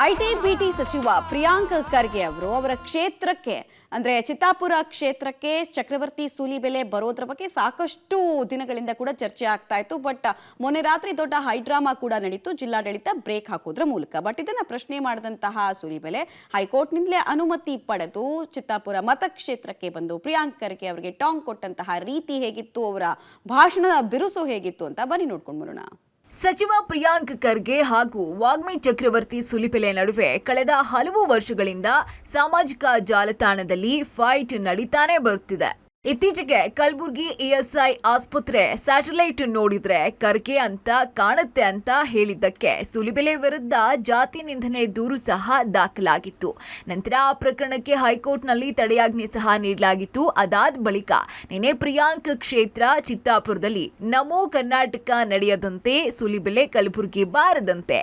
IT BT ಸಚಿವ ಪ್ರಿಯಾಂಕ್ ಖರ್ಗೆ ಅವರು ಅವರ ಕ್ಷೇತ್ರಕ್ಕೆ ಅಂದ್ರೆ ಚಿತ್ತಾಪುರ ಕ್ಷೇತ್ರಕ್ಕೆ ಚಕ್ರವರ್ತಿ ಸೂಲಿಬೆಲೆ ಬರೋದ್ರ ಬಗ್ಗೆ ಸಾಕಷ್ಟು ದಿನಗಳಿಂದ ಕೂಡ ಚರ್ಚೆ ಆಗ್ತಾ ಇತ್ತು. ಬಟ್ ಮೊನ್ನೆ ರಾತ್ರಿ ದೊಡ್ಡ ಹೈಡ್ರಾಮಾ ಕೂಡ ನಡೀತು ಜಿಲ್ಲಾಡಳಿತ ಬ್ರೇಕ್ ಹಾಕೋದ್ರ ಮೂಲಕ. ಬಟ್ ಇದನ್ನ ಪ್ರಶ್ನೆ ಮಾಡಿದಂತಹ ಸೂಲಿಬೆಲೆ ಹೈಕೋರ್ಟ್ನಿಂದಲೇ ಅನುಮತಿ ಪಡೆದು ಚಿತ್ತಾಪುರ ಮತಕ್ಷೇತ್ರಕ್ಕೆ ಬಂದು ಪ್ರಿಯಾಂಕ್ ಖರ್ಗೆ ಅವರಿಗೆ ಟಾಂಗ್ ಕೊಟ್ಟಂತಹ ರೀತಿ ಹೇಗಿತ್ತು, ಅವರ ಭಾಷಣದ ಬಿರುಸು ಹೇಗಿತ್ತು ಅಂತ ಬನ್ನಿ ನೋಡ್ಕೊಂಡು ಬರೋಣ. ಸಚಿವ ಪ್ರಿಯಾಂಕ್ ಖರ್ಗೆ ಹಾಗೂ ವಾಗ್ಮಿ ಚಕ್ರವರ್ತಿ ಸೂಲಿಬೆಲೆ ನಡುವೆ ಕಳೆದ ಹಲವು ವರ್ಷಗಳಿಂದ ಸಾಮಾಜಿಕ ಜಾಲತಾಣದಲ್ಲಿ ಫೈಟ್ ನಡೀತಾನೆ ಬರುತ್ತಿದೆ. ಇತ್ತೀಚೆಗೆ ಕಲಬುರ್ಗಿ ಇಎಸ್ಐ ಆಸ್ಪತ್ರೆ ಸ್ಯಾಟಲೈಟ್ ನೋಡಿದ್ರೆ ಖರ್ಗೆ ಅಂತ ಕಾಣುತ್ತೆ ಅಂತ ಹೇಳಿದ್ದಕ್ಕೆ ಸೂಲಿಬೆಲೆ ವಿರುದ್ಧ ಜಾತಿ ನಿಂದನೆ ದೂರು ಸಹ ದಾಖಲಾಗಿತ್ತು. ನಂತರ ಆ ಪ್ರಕರಣಕ್ಕೆ ಹೈಕೋರ್ಟ್ನಲ್ಲಿ ತಡೆಯಾಜ್ಞೆ ಸಹ ನೀಡಲಾಗಿತ್ತು. ಅದಾದ ಬಳಿಕ ನಿನ್ನೆ ಪ್ರಿಯಾಂಕ್ ಕ್ಷೇತ್ರ ಚಿತ್ತಾಪುರದಲ್ಲಿ ನಮೋ ಕರ್ನಾಟಕ ನಡೆಯದಂತೆ, ಸೂಲಿಬೆಲೆ ಕಲಬುರ್ಗಿ ಬಾರದಂತೆ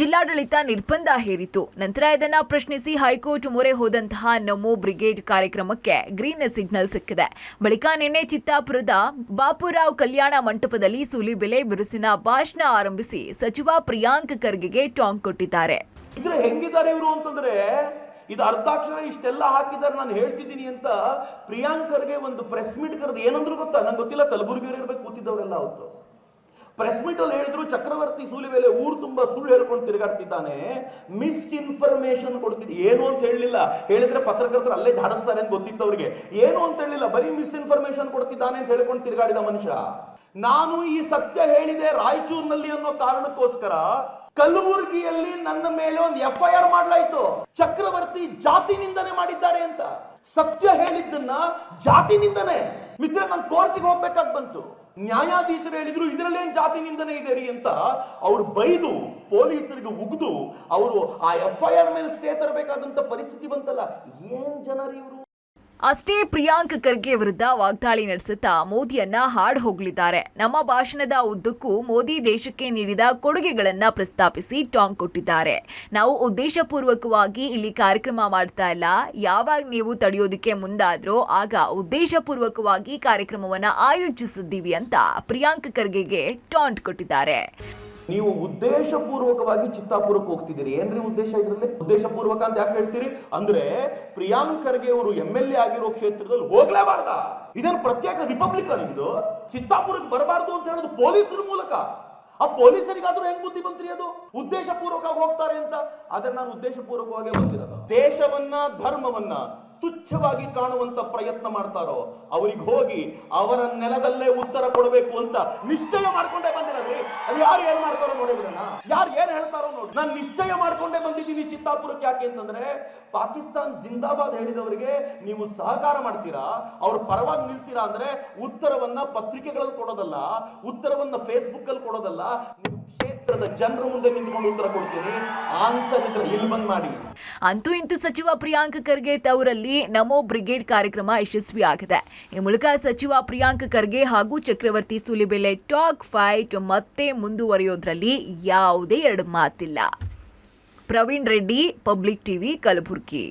ಜಿಲ್ಲಾಡಳಿತ ನಿರ್ಬಂಧ ಹೇರಿತು. ನಂತರ ಇದನ್ನ ಪ್ರಶ್ನಿಸಿ ಹೈಕೋರ್ಟ್ ಮೊರೆ ಹೋದಂತಹ ನಮೋ ಬ್ರಿಗೇಡ್ ಕಾರ್ಯಕ್ರಮಕ್ಕೆ ಗ್ರೀನ್ ಸಿಗ್ನಲ್ ಸಿಕ್ಕಿದೆ. ಬಳಿಕ ನಿನ್ನೆ ಚಿತ್ತಾಪುರದ ಬಾಪುರಾವ್ ಕಲ್ಯಾಣ ಮಂಟಪದಲ್ಲಿ ಸೂಲಿಬೆಲೆ ಬಿರುಸಿನ ಭಾಷಣ ಆರಂಭಿಸಿ ಸಚಿವ ಪ್ರಿಯಾಂಕ್ ಖರ್ಗೆಗೆ ಟಾಂಗ್ ಕೊಟ್ಟಿದ್ದಾರೆ. ಹೆಂಗಿದ್ದಾರೆ ಇವರು ಅಂತಂದ್ರೆ ಇದು ಅರ್ಧಾಕ್ಷರ ಇಷ್ಟೆಲ್ಲ ಹಾಕಿದ್ದಾರೆ, ನಾನು ಹೇಳ್ತಿದ್ದೀನಿ ಅಂತ ಪ್ರಿಯಾಂಕ್ ಖರ್ಗೆ ಒಂದು ಪ್ರೆಸ್ ಮೀಟ್ ಕರೆದು ಏನಂದ್ರು ಗೊತ್ತಾ, ನಂಗೆ ಗೊತ್ತಿಲ್ಲ, ಕಲಬುರಗಿಯವರು ಇರ್ಬೇಕು ಕೂತಿದ್ದವರೆಲ್ಲ ಅವತ್ತು ಪ್ರೆಸ್ ಮೀಟ್ ಅಲ್ಲಿ ಹೇಳಿದ್ರು ಚಕ್ರವರ್ತಿ ಸೂಲಿಬೆಲೆ ಊರು ತುಂಬಾ ಸುಳ್ಳು ಹೇಳ್ಕೊಂಡು ತಿರುಗಾಡ್ತಿದ್ದಾನೆ, ಮಿಸ್ ಇನ್ಫಾರ್ಮೇಶನ್ ಕೊಡ್ತಿದ್ದ. ಏನು ಅಂತ ಹೇಳಲಿಲ್ಲ, ಹೇಳಿದ್ರೆ ಪತ್ರಕರ್ತರು ಅಲ್ಲೇ ಜಾಡಿಸ್ತಾರೆ ಅಂತ ಗೊತ್ತಿತ್ತು ಅವ್ರಿಗೆ. ಏನು ಅಂತ ಹೇಳಿಲ್ಲ, ಬರೀ ಮಿಸ್ ಇನ್ಫಾರ್ಮೇಶನ್ ಕೊಡ್ತಿದ್ದಾನೆ ಅಂತ ಹೇಳ್ಕೊಂಡು ತಿರುಗಾಡಿದ ಮನುಷ್ಯ. ನಾನು ಈ ಸತ್ಯ ಹೇಳಿದೆ ರಾಯಚೂರಿನಲ್ಲಿ ಅನ್ನೋ ಕಾರಣಕ್ಕೋಸ್ಕರ ಕಲಬುರಗಿಯಲ್ಲಿ ನನ್ನ ಮೇಲೆ ಒಂದು FIR ಮಾಡಲಾಯಿತು. ಚಕ್ರವರ್ತಿ ಜಾತಿ ನಿಂದನೆ ಮಾಡಿದ್ದಾರೆ ಅಂತ. ಸತ್ಯ ಹೇಳಿದ್ದನ್ನ ಜಾತಿ ನಿಂದನೆ ಮಿತ್ರ, ನಾನು ಕೋರ್ಟಿಗೆ ಹೋಗ್ಬೇಕಾಗಿ ಬಂತು. ನ್ಯಾಯಾಧೀಶರು ಹೇಳಿದ್ರು ಇದರಲ್ಲೇನ್ ಜಾತಿ ನಿಂದನೆ ಇದೆ ರೀ ಅಂತ. ಅವ್ರು ಬೈದು ಪೊಲೀಸರಿಗೆ ಉಗಿದು ಅವರು ಆ FIR ಮೇಲೆ ಸ್ಟೇ ತರಬೇಕಾದಂತ ಪರಿಸ್ಥಿತಿ ಬಂತಲ್ಲ. ಏನ್ ಜನರು ಇವರು. ಅಷ್ಟೇ ಪ್ರಿಯಾಂಕ್ ಖರ್ಗೆ ವಿರುದ್ಧ ವಾಗ್ದಾಳಿ ನಡೆಸುತ್ತಾ ಮೋದಿಯನ್ನ ಹಾಡು ಹೋಗಲಿದ್ದಾರೆ. ನಮ್ಮ ಭಾಷಣದ ಉದ್ದಕ್ಕೂ ಮೋದಿ ದೇಶಕ್ಕೆ ನೀಡಿದ ಕೊಡುಗೆಗಳನ್ನ ಪ್ರಸ್ತಾಪಿಸಿ ಟಾಂಗ್ ಕೊಟ್ಟಿದ್ದಾರೆ. ನಾವು ಉದ್ದೇಶಪೂರ್ವಕವಾಗಿ ಇಲ್ಲಿ ಕಾರ್ಯಕ್ರಮ ಮಾಡ್ತಾ ಇಲ್ಲ, ಯಾವಾಗ ನೀವು ತಡೆಯೋದಕ್ಕೆ ಮುಂದಾದ್ರೋ ಆಗ ಉದ್ದೇಶಪೂರ್ವಕವಾಗಿ ಕಾರ್ಯಕ್ರಮವನ್ನ ಆಯೋಜಿಸಿದ್ದೀವಿ ಅಂತ ಪ್ರಿಯಾಂಕ್ ಖರ್ಗೆಗೆ ಟಾಂಟ್ ಕೊಟ್ಟಿದ್ದಾರೆ. ನೀವು ಉದ್ದೇಶಪೂರ್ವಕವಾಗಿ ಚಿತ್ತಾಪುರಕ್ಕೆ ಹೋಗ್ತಿದ್ದೀರಿ, ಏನ್ರಿ ಉದ್ದೇಶ ಇದ್ರಲ್ಲಿ? ಉದ್ದೇಶಪೂರ್ವಕ ಅಂತ ಯಾಕೆ ಹೇಳ್ತೀರಿ ಅಂದ್ರೆ ಪ್ರಿಯಾಂಕ್ ಖರ್ಗೆ ಅವರು MLA ಆಗಿರೋ ಕ್ಷೇತ್ರದಲ್ಲಿ ಹೋಗ್ಲೇಬಾರ್ದ? ಇದನ್ನು ಪ್ರತ್ಯೇಕ ರಿಪಬ್ಲಿಕನ್ ಇದು. ಚಿತ್ತಾಪುರಕ್ಕೆ ಬರಬಾರ್ದು ಅಂತ ಹೇಳೋದು ಪೊಲೀಸರ ಮೂಲಕ. ಆ ಪೊಲೀಸರಿಗಾದ್ರೂ ಹೆಂಗ್ ಬುದ್ಧಿ ಬಂತ್ರಿ ಅದು? ಉದ್ದೇಶಪೂರ್ವಕವಾಗಿ ಹೋಗ್ತಾರೆ ಅಂತ. ಆದ್ರೆ ನಾನು ಉದ್ದೇಶಪೂರ್ವಕವಾಗಿ ಬಂದಿರೋದು. ದೇಶವನ್ನ ಧರ್ಮವನ್ನ ತುಚ್ಛವಾಗಿ ಕಾಣುವಂತ ಪ್ರಯತ್ನ ಮಾಡ್ತಾರೋ ಅವ್ರಿಗೆ ಹೋಗಿ ಅವರ ನೆಲದಲ್ಲೇ ಉತ್ತರ ಕೊಡಬೇಕು ಅಂತ ನಿಶ್ಚಯ ಮಾಡ್ಕೊಂಡೇ ಬಂದಿರೋದ್ರಿ. ಅದು ಯಾರು ಏನ್ ಮಾಡ್ತಾರೋ ನೋಡಿಬಿಡೋಣ, ಯಾರು ಏನ್ ಹೇಳ್ತಾರೋ ನೋಡಿ. ನಾನು ನಿಶ್ಚಯ ಮಾಡ್ಕೊಂಡೇ ಬಂದಿದ್ದೀನಿ ಚಿತ್ತಾಪುರಕ್ಕೆ. ಯಾಕೆ ಅಂತಂದ್ರೆ ಪಾಕಿಸ್ತಾನ್ ಜಿಂದಾಬಾದ್ ಹೇಳಿದವರಿಗೆ ನೀವು ಸಹಕಾರ ಮಾಡ್ತೀರಾ, ಅವ್ರ ಪರವಾಗಿ ನಿಲ್ತೀರಾ ಅಂದ್ರೆ ಉತ್ತರವನ್ನ ಪತ್ರಿಕೆಗಳಲ್ಲಿ ಕೊಡೋದಲ್ಲ, ಉತ್ತರವನ್ನ ಫೇಸ್ಬುಕ್ ಅಲ್ಲಿ ಕೊಡೋದಲ್ಲ, ನೀವು ಕ್ಷೇತ್ರದ ಜನರ ಮುಂದೆ ನಿಂತ್ಕೊಂಡು ಉತ್ತರ ಕೊಡ್ತೀನಿ. ಆನ್ಸರ್ ಇದ್ರೆ ಇಲ್ಲಿ ಬಂದ್ ಮಾಡಿ. ಅಂತೂ ಇಂತೂ ಸಚಿವ ಪ್ರಿಯಾಂಕ್ ಖರ್ಗೆ ತವರಲ್ಲಿ ನಮೋ ಬ್ರಿಗೇಡ್ ಕಾರ್ಯಕ್ರಮ ಯಶಸ್ವಿಯಾಗಿದೆ. ಈ ಮೂಲಕ ಸಚಿವ ಪ್ರಿಯಾಂಕ್ ಖರ್ಗೆ ಹಾಗೂ ಚಕ್ರವರ್ತಿ ಸೂಲಿಬೆಲೆ ಟಾಕ್ ಫೈಟ್ ಮತ್ತೆ ಮುಂದುವರಿಯೋದ್ರಲ್ಲಿ ಯಾವುದೇ ಎರಡು ಮಾತಿಲ್ಲ. Praveen Reddy, public TV, Kalaburagi.